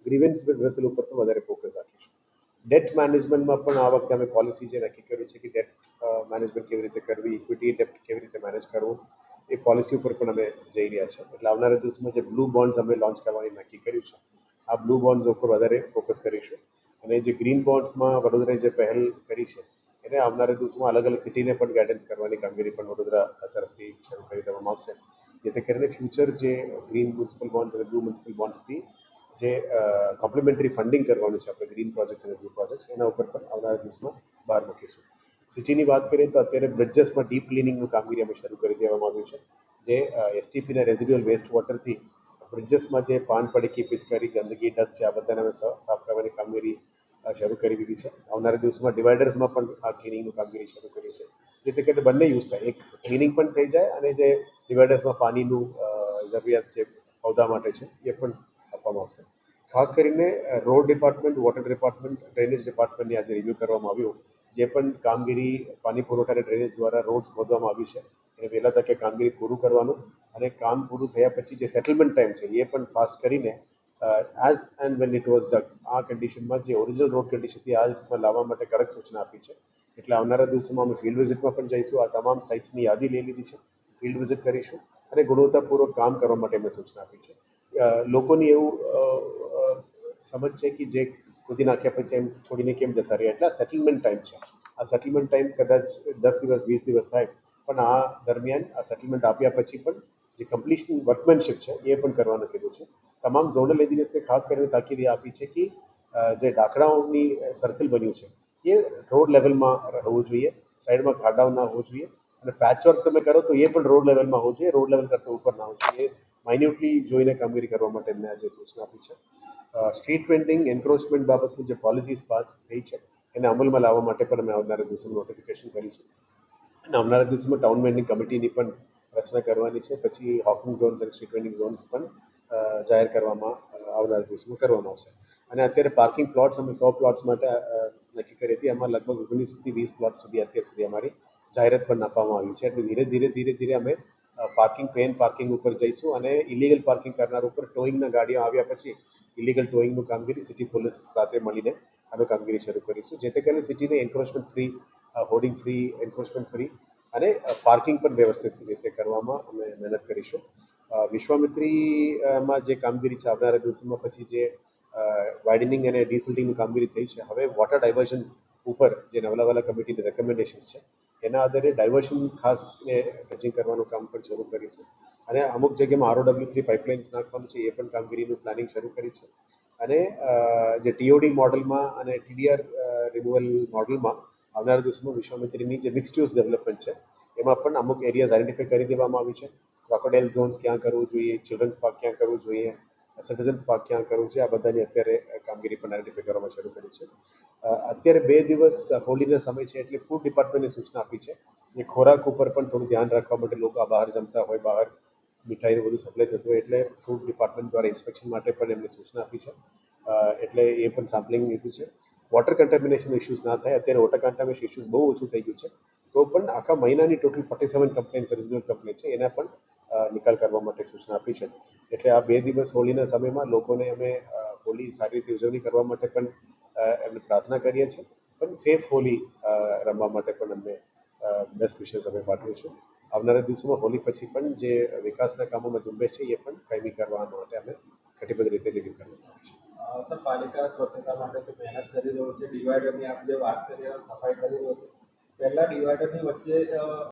Grievance reversal ઉપર પણ વધારે ફોકસ રાખીશું. ડેટ મેનેજમેન્ટમાં પણ આ વખતે અમે પોલિસી જે નક્કી કર્યું છે કે ડેટ મેનેજમેન્ટ કેવી રીતે કરવી, ઇક્વિટી ડેપ્ટ કેવી રીતે મેનેજ કરવું, એ પોલિસી ઉપર પણ અમે જઈ રહ્યા છીએ. એટલે આવનારા દિવસમાં જે બ્લુ બોન્ડ્સ અમે લોન્ચ કરવાની નક્કી કર્યું છે, આ બ્લુ બોન્ડ્સ ઉપર વધારે ફોકસ કરીશું. અને જે ગ્રીન બોન્ડ્સમાં વડોદરાએ જે પહેલ કરી છે એને આવનારા દિવસમાં અલગ અલગ સિટીને પણ ગાઈડન્સ કરવાની કામગીરી પણ વડોદરા તરફથી શરૂ કરી દેવામાં આવશે, જેથી કરીને ફ્યુચર જે ગ્રીન મ્યુનિસિપલ બોન્ડ્સ અને બ્લુ મ્યુનિસિપલ બોન્ડ્સથી જે કોમ્પ્લિમેન્ટરી ફંડિંગ કરવાનું છે આપણે ગ્રીન પ્રોજેક્ટ અને બ્લુ પ્રોજેક્ટ, એના ઉપર પણ આવનારા દિવસમાં બહાર મૂકીશું. સિટીની વાત કરીએ તો અત્યારે બ્રિડ્જસમાં ડીપ ક્લિનિંગનું કામગીરી અમે શરૂ કરી દેવામાં આવ્યું છે. જે એસટીપીના રેઝિડ્યુઅલ વેસ્ટ વોટરથી બ્રિડ્જસમાં જે પાન પડીકી, પિચકારી, ગંદકી, ડસ્ટ છે, આ બધાને અમે સાફ કરવાની કામગીરી શરૂ કરી દીધી છે. આવનારા દિવસમાં ડિવાઈડર્સમાં પણ આ ક્લિનિંગનું કામગીરી શરૂ કરી છે, જેથી કરીને બંને યુઝ થાય, એક ક્લિનિંગ પણ થઈ જાય અને જે ડિવાઈડર્સમાં પાણીનું જરૂરિયાત જે પૌધા માટે છે એ પણ આપવામાં આવશે. ખાસ કરીને road department, water department, drainage ડિપાર્ટમેન્ટની આજે રિવ્યૂ કરવામાં આવ્યું. જે પણ કામગીરી પાણી પુરવઠા અને ડ્રેનેજ દ્વારા રોડ્સ ખોદવામાં આવ્યું છે એને વહેલા તકે કામગીરી પૂરું કરવાનું, અને કામ પૂરું થયા પછી જે સેટલમેન્ટ ટાઈમ છે એ પણ ફાસ્ટ કરીને as and when it was dug, આ કન્ડિશનમાં જે ઓરિજિનલ રોડ કન્ડિશનથી આ રીતમાં લાવવા માટે કડક સૂચના આપી છે. એટલે આવનારા દિવસોમાં અમે ફિલ્ડ વિઝિટમાં પણ જઈશું, આ તમામ સાઇટ્સની યાદી લઈ લીધી છે, ફિલ્ડ વિઝિટ કરીશું અને ગુણવત્તાપૂર્વક કામ કરવા માટે અમે સૂચના આપી છે. લોકોની એવું સમજ છે કે જે ખોદી નાખ્યા પછી એમ છોડીને કેમ જતા રહ્યા, એટલે આ સેટલમેન્ટ ટાઈમ છે. આ સેટલમેન્ટ ટાઈમ કદાચ 10 દિવસ 20 દિવસ થાય, પણ આ દરમિયાન આ સેટલમેન્ટ આપ્યા પછી પણ જે કમ્પ્લીશન વર્કમેનશીપ છે એ પણ કરવાનું કીધું છે. તમામ ઝોનલ એન્જિનિયર્સને ખાસ કરીને તાકીદ આપી છે કે જે ડાકડાઓની સર્કલ બન્યું છે એ રોડ લેવલમાં હોવું જોઈએ, સાઈડમાં ખાડાઓ ના હોવું જોઈએ, અને પેચવર્ક તમે કરો તો એ પણ રોડ લેવલમાં હોવું જોઈએ, રોડ લેવલ કરતાં ઉપર ના હોવું જોઈએ. એ માઇન્યુટલી જોઈને કામગીરી કરવા માટે એમને આજે સૂચના આપી છે. સ્ટ્રીટ વેન્ડિંગ એન્ક્રોચમેન્ટ બાબતની જે પોલિસીસ પાસ થઈ છે એને અમલમાં લાવવા માટે પણ અમે આવનારા દિવસોમાં નોટિફિકેશન કરીશું. અને આવનારા દિવસોમાં ટાઉન વેન્ડિંગ કમિટીની પણ રચના કરવાની છે. પછી હોકિંગ ઝોન્સ અને સ્ટ્રીટ વેન્ડિંગ ઝોન્સ પણ જાહેર કરવામાં આવનારા દિવસોમાં કરવામાં આવશે. અને અત્યારે પાર્કિંગ પ્લોટ્સ અમે 100 પ્લોટ્સ માટે નક્કી કરી હતી, એમાં લગભગ 19થી 20 પ્લોટ સુધી અત્યાર સુધી અમારી જાહેરાત પણ આપવામાં આવી છે. એટલે ધીરે ધીરે અમે પાર્કિંગ, પેન પાર્કિંગ ઉપર જઈશું અને ઇલીગલ પાર્કિંગ કરનાર ઉપર ટોઈંગના ગાડીઓ આવ્યા પછી ઇલીગલ ટોઈંગનું કામગીરી સિટી પોલીસ સાથે મળીને અમે કામગીરી શરૂ કરીશું, જેથી કરીને સિટીને encroachment free, hoarding free, encroachment free અને પાર્કિંગ પણ વ્યવસ્થિત રીતે કરવામાં અમે મહેનત કરીશું. વિશ્વામિત્રીમાં જે કામગીરી છે આવનારા દિવસોમાં, પછી જે વાઇડનિંગ અને ડિસિલ્ટિંગની કામગીરી થઈ છે, હવે વોટર ડાયવર્ઝન ઉપર જે નવલાવાલા કમિટીની રેકમેન્ડેશન્સ છે એના આધારે ડાયવર્ઝન ખાસ ટચિંગ કરવાનું કામ પણ શરૂ કરીશું. અને અમુક જગ્યામાં ROW3 પાઇપલાઇન્સ નાખવાનું છે, એ પણ કામગીરીનું પ્લાનિંગ શરૂ કરી છે. અને જે TOD મોડલમાં અને TDR રિન્યુઅલ મોડલમાં આવનારા દિવસમાં વિશ્વામિત્રીની જે મિક્સ્ડ યુઝ ડેવલપમેન્ટ છે એમાં પણ અમુક એરિયાઝ આઈડેન્ટિફાઈ કરી દેવામાં આવી છે. ક્રોકોડાઇલ ઝોન્સ ક્યાં કરવું જોઈએ, ચિલ્ડ્રન્સ પાર્ક ક્યાં કરવું જોઈએ, સિટીઝન્સ પાર્ક ક્યાં કરવું છે, આ બધાની અત્યારે કામગીરી પણ આઈડેન્ટિફાઈ કરવામાં શરૂ કરી છે. અત્યારે 2 દિવસ હોળીનો સમય છે એટલે ફૂડ ડિપાર્ટમેન્ટને સૂચના આપી છે કે ખોરાક ઉપર પણ થોડું ધ્યાન રાખવા માટે. લોકો બહાર જમતા હોય, બહાર મીઠાઈનું બધું સપ્લાય થતું હોય, એટલે ફૂડ ડિપાર્ટમેન્ટ દ્વારા ઇન્સ્પેક્શન માટે પણ એમને સૂચના આપી છે. એટલે એ પણ સેમ્પલિંગ લીધું છે. વોટર કન્ટેમિનેશન ઇસ્યુઝ ના થાય, અત્યારે વોટર કન્ટેમિનેશન ઇસ્યુઝ બહુ ઓછું થઈ ગયું છે, તો પણ આખા મહિનાની ટોટલ 47 કમ્પ્લેન્ટ્સ રિઝલ્ટ કમ્પ્લેન્ટ છે એના પણ નિકાલ કરવા માટે સૂચના આપી છે. એટલે આ 2 દિવસ હોળીના સમયમાં લોકોને અમે હોળી સારી રીતે ઉજવણી કરવા માટે પણ એમને પ્રાર્થના કરીએ છીએ, પણ સેફ હોળી રમવા માટે પણ અમને બેસ્ટ વિશેસ અમે પાઠવીએ છીએ. આવનારા દિવસોમાં હોળી પછી પણ જે વિકાસના કામોમાં ઝુંબેશ છે એ પણ કાયમી કરવા માટે અમે કટિબદ્ધ રીતે રિવ્યુ કરવામાં આવે છે. સર, પાલિકા સ્વચ્છતા માટે તો મહેનત કરી રહ્યો છે. ડિવાઈડરની આપ જે વાત કરી સફાઈ કરી રહ્યો છે. પહેલા ડિવાઈડરની વચ્ચે